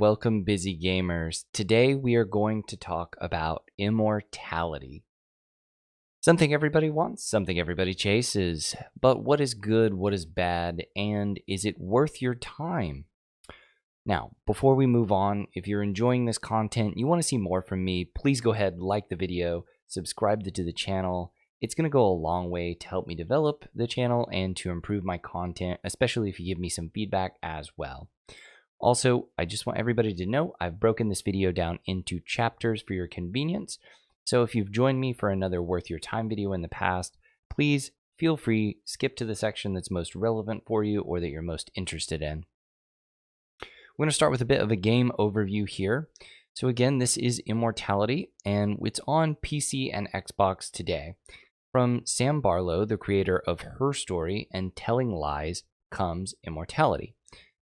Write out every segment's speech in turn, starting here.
welcome busy gamers. Today we are going to talk about immortality. Something everybody wants, something everybody chases. But what is good, what is bad, and is it worth your time? Now, before we move on, if you're enjoying this content, you want to see more from me, please go ahead, like the video, subscribe to the channel. It's going to go a long way to help me develop the channel and to improve my content, especially if you give me some feedback as well. Also, I just want everybody to know I've broken this video down into chapters for your convenience. So if you've joined me for another worth your time video in the past, please feel free, skip to the section that's most relevant for you or that you're most interested in. We're going to start with a bit of a game overview here. So again, this is Immortality, and it's on PC and Xbox today. From Sam Barlow, the creator of Her Story and Telling Lies, comes Immortality.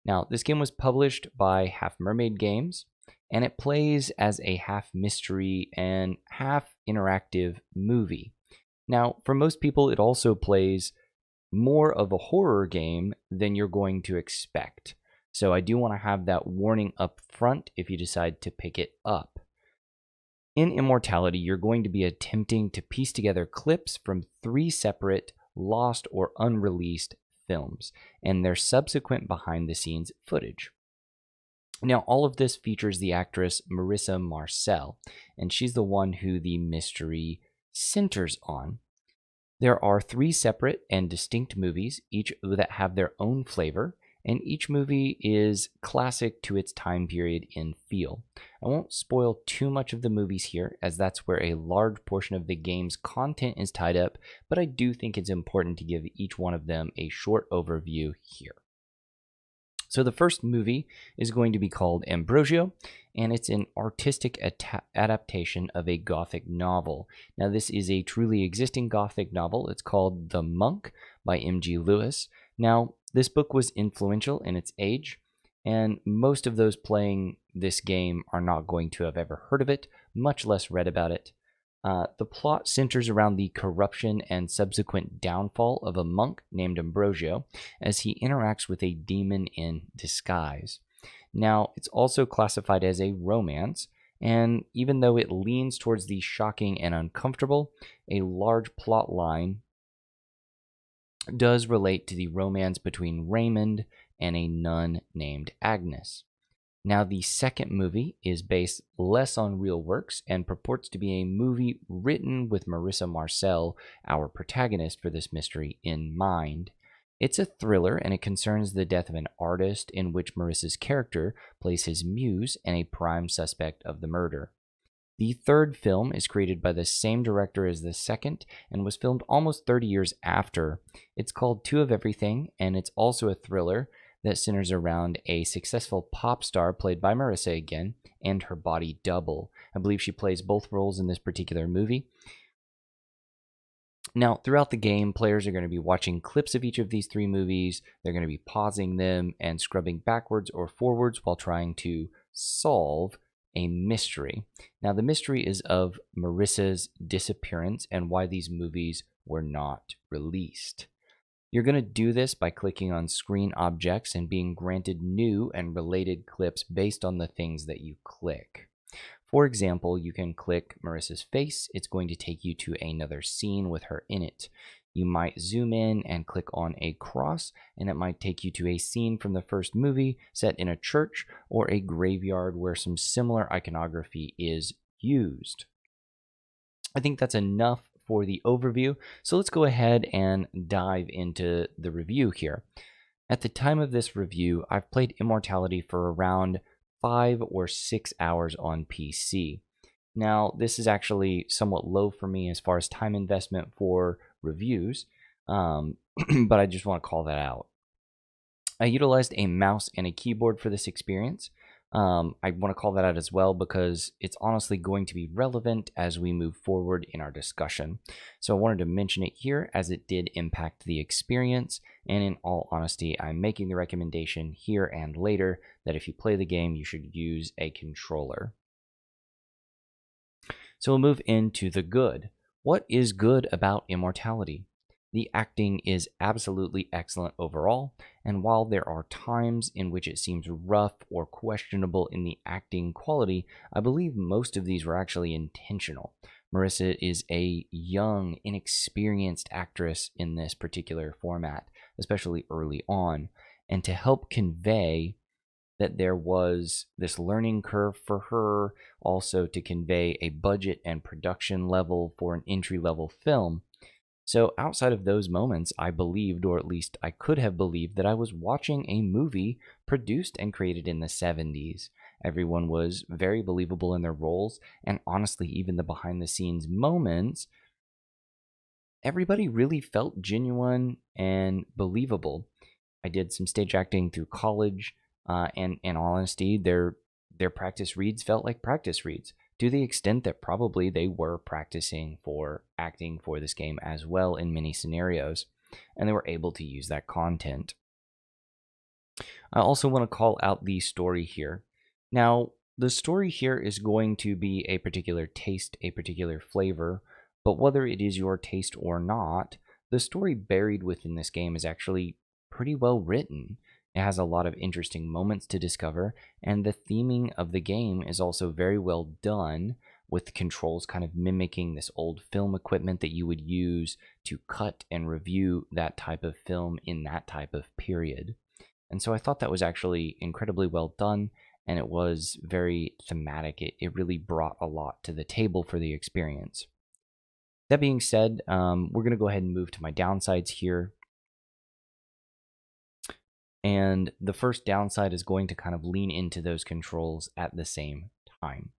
Now, this game was published by Half Mer Maid Games, and it plays as a half mystery and half interactive movie. Now, for most people, it also plays more of a horror game than you're going to expect. So I do want to have that warning up front if you decide to pick it up. In Immortality, you're going to be attempting to piece together clips from 3 separate lost or unreleased films and their subsequent behind-the-scenes footage. Now, all of this features the actress Marissa Marcel, and she's the one who the mystery centers on. There are 3 separate and distinct movies, each that have their own flavor, and each movie is classic to its time period in feel. I won't spoil too much of the movies here, as that's where a large portion of the game's content is tied up, but I do think it's important to give each one of them a short overview here. So the first movie is going to be called Ambrosio, and it's an artistic adaptation of a Gothic novel. Now, this is a truly existing Gothic novel. It's called The Monk by M.G. Lewis. Now, this book was influential in its age, and most of those playing this game are not going to have ever heard of it, much less read about it. The plot centers around the corruption and subsequent downfall of a monk named Ambrosio as he interacts with a demon in disguise. Now, it's also classified as a romance, and even though it leans towards the shocking and uncomfortable, a large plot line does relate to the romance between Raymond and a nun named Agnes. Now, the second movie is based less on real works and purports to be a movie written with Marissa Marcel, our protagonist for this mystery, in mind. It's a thriller, and it concerns the death of an artist in which Marissa's character plays his muse and a prime suspect of the murder. The third film is created by the same director as the second and was filmed almost 30 years after. It's called Two of Everything, and it's also a thriller that centers around a successful pop star played by Marissa again and her body double. I believe she plays both roles in this particular movie. Now, throughout the game, players are going to be watching clips of each of these 3 movies. They're going to be pausing them and scrubbing backwards or forwards while trying to solve a mystery. Now, the mystery is of Marissa's disappearance and why these movies were not released. You're going to do this by clicking on screen objects and being granted new and related clips based on the things that you click. For example, you can click Marissa's face. It's going to take you to another scene with her in it. You might zoom in and click on a cross, and it might take you to a scene from the first movie set in a church or a graveyard where some similar iconography is used. I think that's enough for the overview, so let's go ahead and dive into the review here. At the time of this review, I've played Immortality for around 5 or 6 hours on PC. Now, this is actually somewhat low for me as far as time investment for reviews, but I just want to call that out. I utilized a mouse and a keyboard for this experience. I want to call that out as well because it's honestly going to be relevant as we move forward in our discussion. So I wanted to mention it here as it did impact the experience, and in all honesty, I'm making the recommendation here and later that if you play the game, you should use a controller. So we'll move into the good. What is good about Immortality? The acting is absolutely excellent overall, and while there are times in which it seems rough or questionable in the acting quality, I believe most of these were actually intentional. Marissa is a young, inexperienced actress in this particular format, especially early on, and to help convey that there was this learning curve for her, also to convey a budget and production level for an entry level film. So, outside of those moments, I believed, or at least I could have believed, that I was watching a movie produced and created in the 70s. Everyone was very believable in their roles, and honestly, even the behind the scenes moments, everybody really felt genuine and believable. I did some stage acting through college, and in all honesty, their practice reads felt like practice reads, to the extent that probably they were practicing for acting for this game as well in many scenarios, and they were able to use that content. I also want to call out the story here. Now, the story here is going to be a particular taste, a particular flavor, but whether it is your taste or not, the story buried within this game is actually pretty well written. It has a lot of interesting moments to discover, and the theming of the game is also very well done, with the controls kind of mimicking this old film equipment that you would use to cut and review that type of film in that type of period. And so I thought that was actually incredibly well done, and it was very thematic. It really brought a lot to the table for the experience. That being said, we're going to go ahead and move to my downsides here. And the first downside is going to kind of lean into those controls at the same time.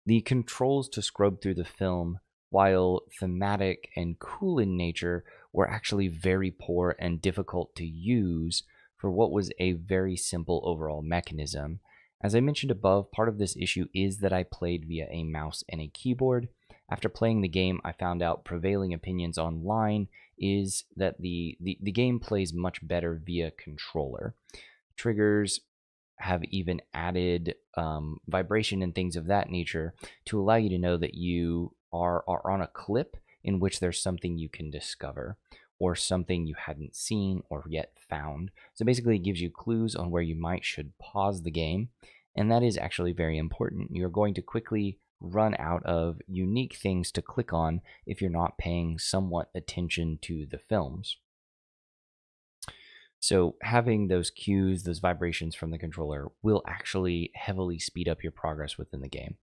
The controls to scrub through the film, while thematic and cool in nature, were actually very poor and difficult to use for what was a very simple overall mechanism. As I mentioned above, part of this issue is that I played via a mouse and a keyboard. After playing the game, I found out prevailing opinions online is that the game plays much better via controller. Triggers have even added vibration and things of that nature to allow you to know that you are on a clip in which there's something you can discover, or something you hadn't seen or yet found. So basically, it gives you clues on where you should pause the game, and that is actually very important. You're going to quickly run out of unique things to click on if you're not paying somewhat attention to the films. So having those cues, those vibrations from the controller will actually heavily speed up your progress within the game.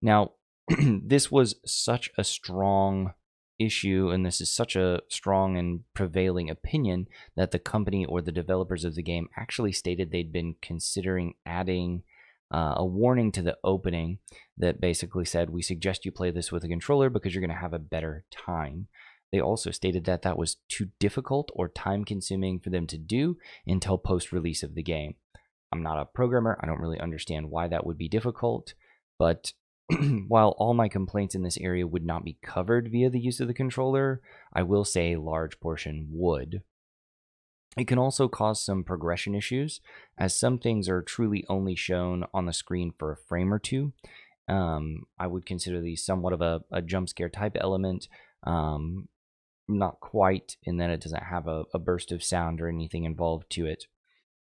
Now, this was such a strong issue, and this is such a strong and prevailing opinion, that the company or the developers of the game actually stated they'd been considering adding a warning to the opening that basically said, "We suggest you play this with a controller because you're going to have a better time." They also stated that that was too difficult or time consuming for them to do until post-release of the game. I'm not a programmer. I don't really understand why that would be difficult, but while all my complaints in this area would not be covered via the use of the controller, I will say a large portion would. It can also cause some progression issues, as some things are truly only shown on the screen for a frame or two. I would consider these somewhat of a jump scare type element. Not quite, in that it doesn't have a burst of sound or anything involved to it.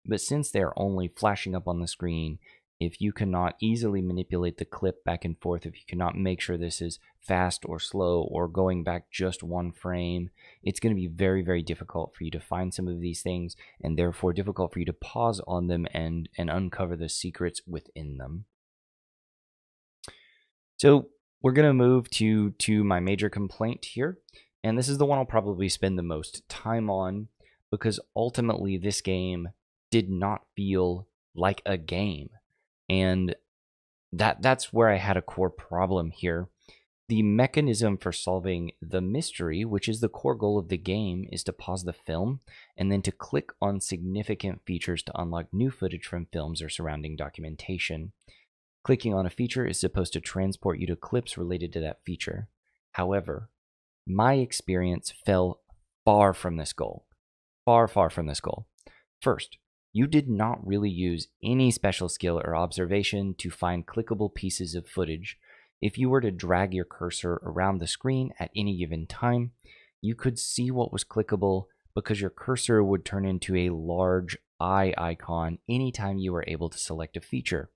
But since they're only flashing up on the screen, if you cannot easily manipulate the clip back and forth, if you cannot make sure this is fast or slow or going back just one frame, it's going to be very, very difficult for you to find some of these things, and therefore difficult for you to pause on them and uncover the secrets within them. So we're going to move to my major complaint here, and this is the one I'll probably spend the most time on, because ultimately this game did not feel like a game. And that's where I had a core problem here. The mechanism for solving the mystery, which is the core goal of the game, is to pause the film and then to click on significant features to unlock new footage from films or surrounding documentation. Clicking on a feature is supposed to transport you to clips related to that feature. However, my experience fell far from this goal. Far, far from this goal. First, you did not really use any special skill or observation to find clickable pieces of footage. If you were to drag your cursor around the screen at any given time, you could see what was clickable because your cursor would turn into a large eye icon anytime you were able to select a feature.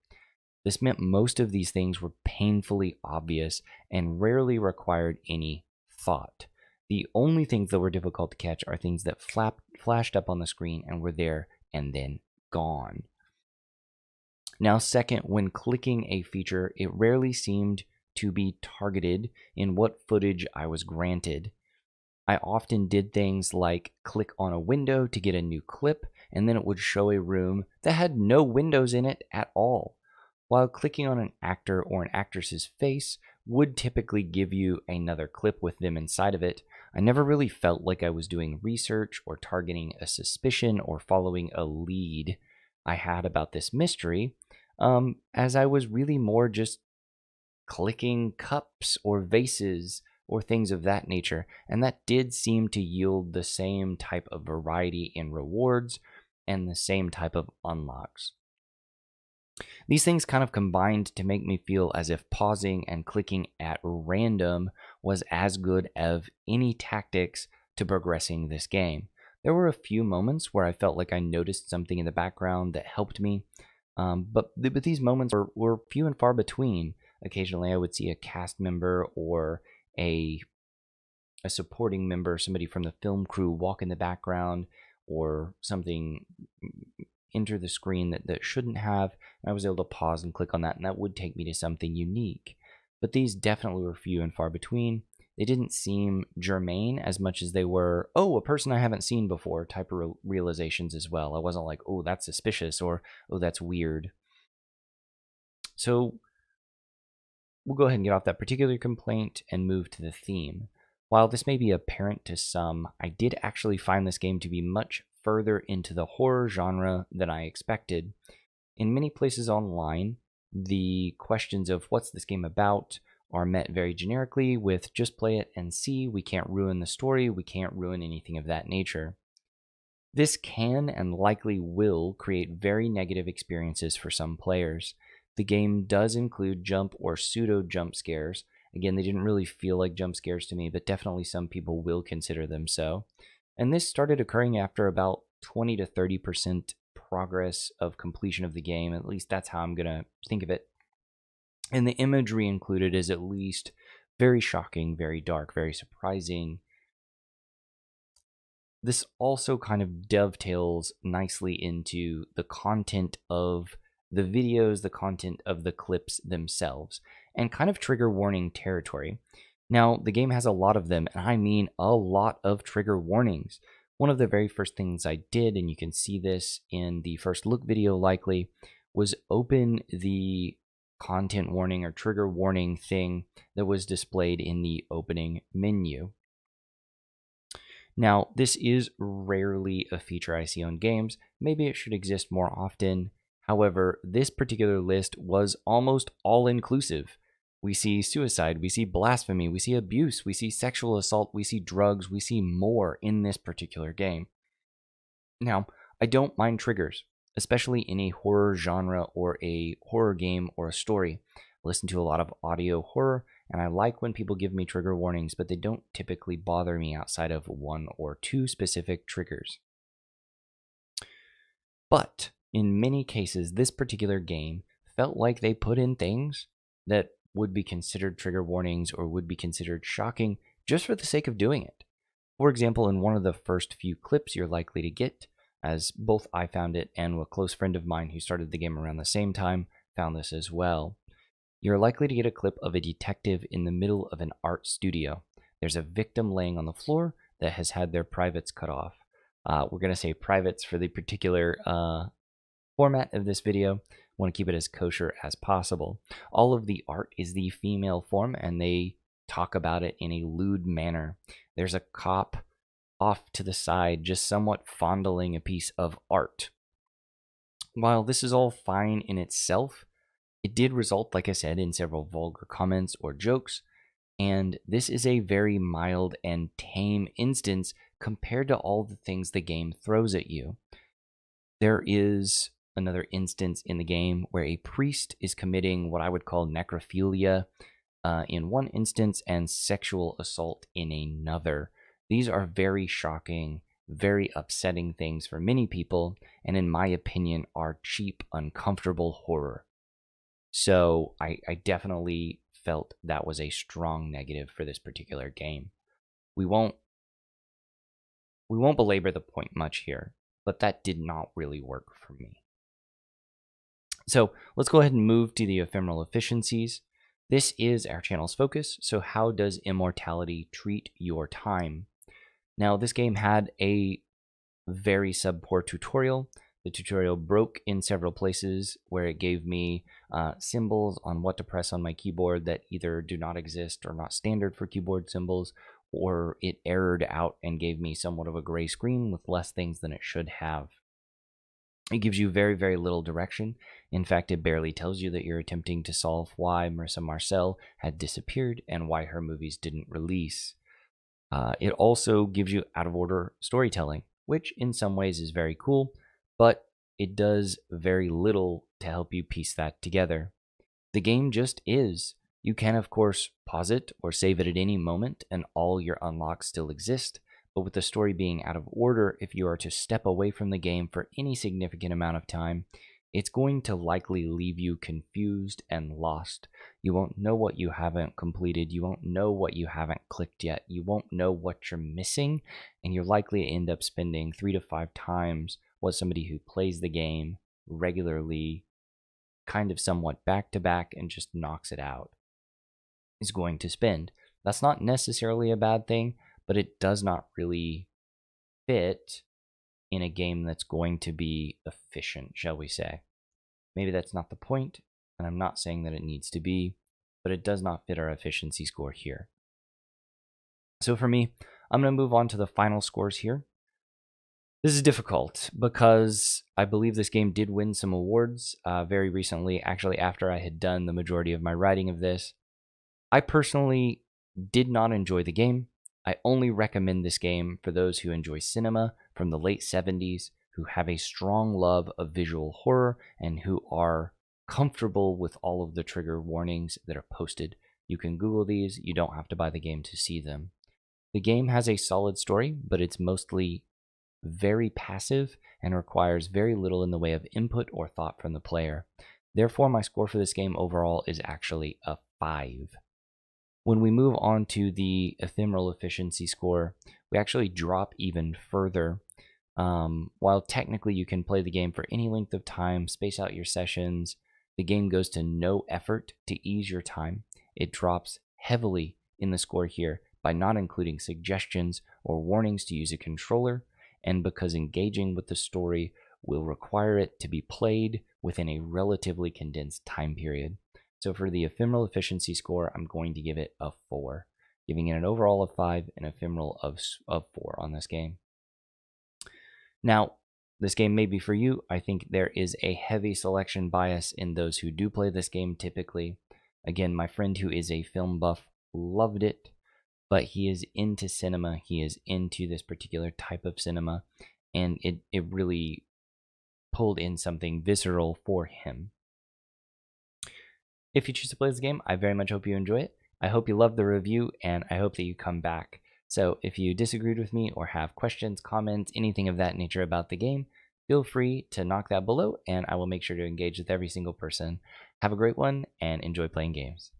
This meant most of these things were painfully obvious and rarely required any thought. The only things that were difficult to catch are things that flashed up on the screen and were there and then gone. Now, second, when clicking a feature, it rarely seemed to be targeted in what footage I was granted. I often did things like click on a window to get a new clip, and then it would show a room that had no windows in it at all. While clicking on an actor or an actress's face would typically give you another clip with them inside of it, I never really felt like I was doing research or targeting a suspicion or following a lead I had about this mystery, as I was really more just clicking cups or vases or things of that nature, and that did seem to yield the same type of variety in rewards and the same type of unlocks. These things kind of combined to make me feel as if pausing and clicking at random was as good as any tactics to progressing this game. There were a few moments where I felt like I noticed something in the background that helped me, but these moments were few and far between. Occasionally I would see a cast member or a supporting member, somebody from the film crew, walk in the background, or something enter the screen that shouldn't have, and I was able to pause and click on that, and that would take me to something unique. But these definitely were few and far between. They didn't seem germane as much as they were, oh, a person I haven't seen before type of realizations as well. I wasn't like, oh, that's suspicious, or oh, that's weird. So we'll go ahead and get off that particular complaint and move to the theme. While this may be apparent to some, I did actually find this game to be much further into the horror genre than I expected. In many places online, the questions of what's this game about are met very generically with just play it and see, we can't ruin the story, we can't ruin anything of that nature. This can and likely will create very negative experiences for some players. The game does include jump or pseudo jump scares. Again, they didn't really feel like jump scares to me, but definitely some people will consider them so. And this started occurring after about 20 to 30% progress of completion of the game. At least that's how I'm going to think of it. And the imagery included is at least very shocking, very dark, very surprising. This also kind of dovetails nicely into the content of the videos, the content of the clips themselves, and kind of trigger warning territory. Now, the game has a lot of them, and I mean a lot of trigger warnings. One of the very first things I did, and you can see this in the first look video likely, was open the content warning or trigger warning thing that was displayed in the opening menu. Now, this is rarely a feature I see on games. Maybe it should exist more often. However, this particular list was almost all-inclusive. We see suicide, we see blasphemy, we see abuse, we see sexual assault, we see drugs, we see more in this particular game. Now, I don't mind triggers, especially in a horror genre or a horror game or a story. I listen to a lot of audio horror, and I like when people give me trigger warnings, but they don't typically bother me outside of one or two specific triggers. But in many cases, this particular game felt like they put in things that would be considered trigger warnings or would be considered shocking just for the sake of doing it. For example, in one of the first few clips you're likely to get, as both I found it and a close friend of mine who started the game around the same time found this as well, you're likely to get a clip of a detective in the middle of an art studio. There's a victim laying on the floor that has had their privates cut off. We're going to say privates for the particular format of this video. I want to keep it as kosher as possible. All of the art is the female form, and they talk about it in a lewd manner. There's a cop off to the side, just somewhat fondling a piece of art. While this is all fine in itself, it did result, like I said, in several vulgar comments or jokes, and this is a very mild and tame instance compared to all the things the game throws at you. There is another instance in the game where a priest is committing what I would call necrophilia in one instance and sexual assault in another. These are very shocking, very upsetting things for many people, and in my opinion, are cheap, uncomfortable horror. So I definitely felt that was a strong negative for this particular game. We won't belabor the point much here, but that did not really work for me. So let's go ahead and move to the ephemeral efficiencies. This is our channel's focus. So how does Immortality treat your time? Now, this game had a very subpoor tutorial. The tutorial broke in several places where it gave me symbols on what to press on my keyboard that either do not exist or not standard for keyboard symbols, or it errored out and gave me somewhat of a gray screen with less things than it should have. It gives you very, very little direction. In fact, it barely tells you that you're attempting to solve why Marissa Marcel had disappeared and why her movies didn't release. It also gives you out of order storytelling, which in some ways is very cool, but it does very little to help you piece that together. The game just is. You can, of course, pause it or save it at any moment, and all your unlocks still exist. But with the story being out of order, if you are to step away from the game for any significant amount of time, it's going to likely leave you confused and lost. You won't know what you haven't completed. You won't know what you haven't clicked yet. You won't know what you're missing, and you're likely to end up spending 3 to 5 times what somebody who plays the game regularly, kind of somewhat back to back and just knocks it out, is going to spend. That's not necessarily a bad thing, but it does not really fit in a game that's going to be efficient, shall we say. Maybe that's not the point, and I'm not saying that it needs to be, but it does not fit our efficiency score here. So for me, I'm going to move on to the final scores here. This is difficult because I believe this game did win some awards very recently, actually after I had done the majority of my writing of this. I personally did not enjoy the game. I only recommend this game for those who enjoy cinema from the late 70s, who have a strong love of visual horror, and who are comfortable with all of the trigger warnings that are posted. You can Google these, you don't have to buy the game to see them. The game has a solid story, but it's mostly very passive and requires very little in the way of input or thought from the player. Therefore, my score for this game overall is actually a 5. When we move on to the ephemeral efficiency score, we actually drop even further. While technically you can play the game for any length of time, space out your sessions, the game goes to no effort to ease your time. It drops heavily in the score here by not including suggestions or warnings to use a controller, and because engaging with the story will require it to be played within a relatively condensed time period. So for the ephemeral efficiency score, I'm going to give it a 4, giving it an overall of 5 and ephemeral of 4 on this game. Now, this game may be for you. I think there is a heavy selection bias in those who do play this game typically. Again, my friend who is a film buff loved it, but he is into cinema. He is into this particular type of cinema, and it really pulled in something visceral for him. If you choose to play this game, I very much hope you enjoy it. I hope you love the review, and I hope that you come back. So if you disagreed with me or have questions, comments, anything of that nature about the game, feel free to knock that below, and I will make sure to engage with every single person. Have a great one, and enjoy playing games.